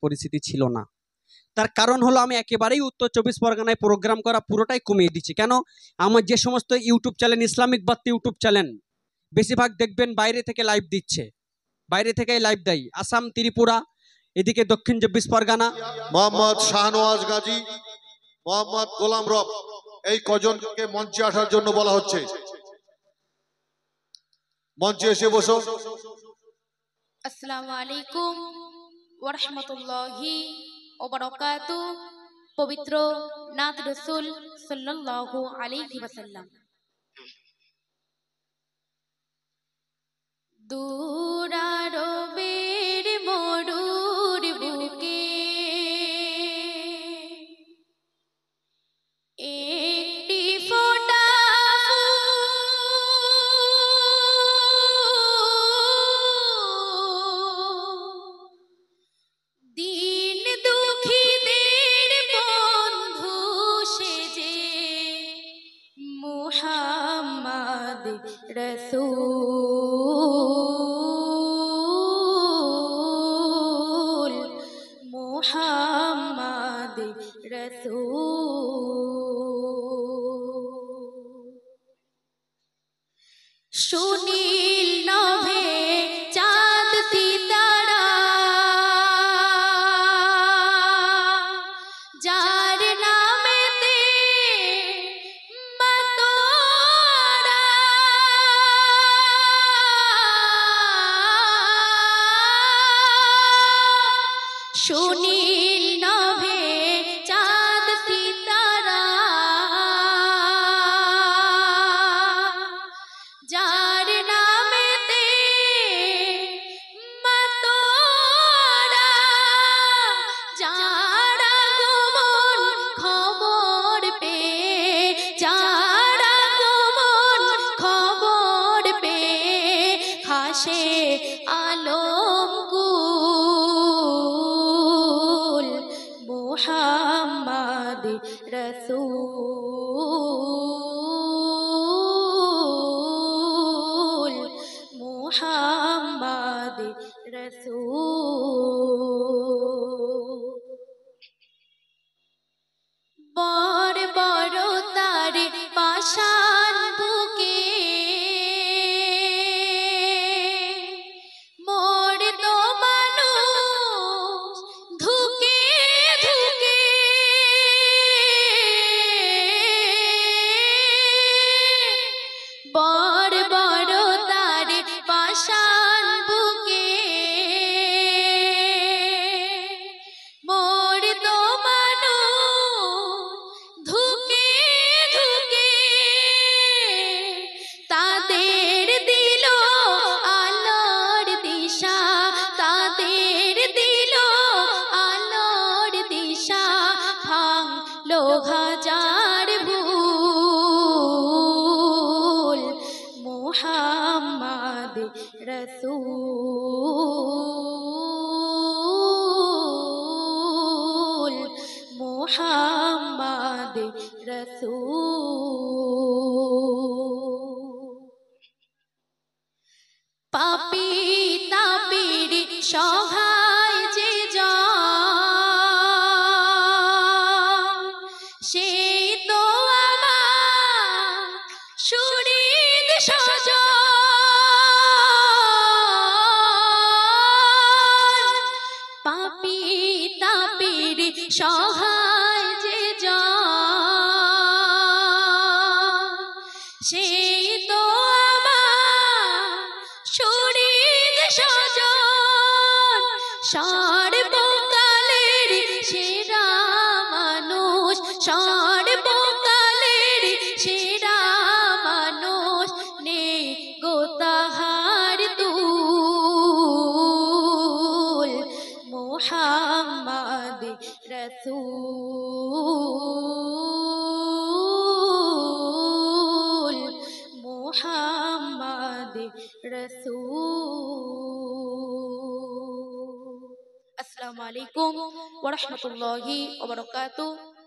পরিস্থিতি ছিল না। তার কারণ হলো আমি একেবারেই উত্তর 24 পরগনায় প্রোগ্রাম করা পুরোটাই কমিয়ে দিচ্ছি। কেন? আমার যে সমস্ত ইউটিউব চ্যানেল, ইসলামিক বার্তা ইউটিউব চ্যানেল, বেশিরভাগ দেখবেন বাইরে থেকে লাইভ দিচ্ছে, বাইরে থেকেই লাইভ দেয়। আসাম, ত্রিপুরা, এদিকে দক্ষিণ 24 পরগনা। মোহাম্মদ শাহনওয়াজ গাজী, মোহাম্মদ গোলাম রব, এই কজনকে মঞ্চে আসার জন্য বলা হচ্ছে। মঞ্চে এসে বসো। আসসালামু আলাইকুম ওয়া রাহমাতুল্লাহি ওয়া বারাকাতুহু। পবিত্র নাত রাসূল সাল্লাল্লাহু আলাইহি ওয়াসাল্লাম। দূরারবের মরুর বুকে একটি ফোঁটা দিন দুঃখীদের বন্ধু সেজে মুহাম্মদ রাসূল, মুহাম্মদ রাসূল। সুনীল নভে চাঁদ সিতারা, যার নামেতে মাতোরা সুনীল নভে চাঁদ সিতারা, যার নামেতে মাতোরা, যারা গোপন খবর পেয়ে, যারা গোপন খবর পেয়ে হাসে আলমকুল, মুহাম্মদ রাসূল, মুহাম্মদ রাসূল। বড় বড় তার পাষাণ বুকে মরত মানুষ ধুকে ধুকে, বড় বড় তার পাষাণ বুকে মরত মানুষ ধুকে ধুকে, তাদের দিল আলোর দিশা, তাদের দিল আলোর দিশা, ভাঙলো হাজার ভুল, মুহাম্মদ রাসূল, মুহাম্মদ রাসূল। পাপী তাপীর সহায় যে জন, সেই তো আমার শরীর স্বজন। পাপী তাপীর সহায় যে জন, সেই তো আমার শরীর স্বজন। সর্বকালের সেরা মানুষ, সর্বকালের সেরা মানুষ, নেই গো তাহার তুল, মুহাম্মদ রাসূল, মুহাম্মদ রাসূল। আসসালামু আলাইকুম ওয়া রাহমাতুল্লাহি ওয়া বারাকাতুহু।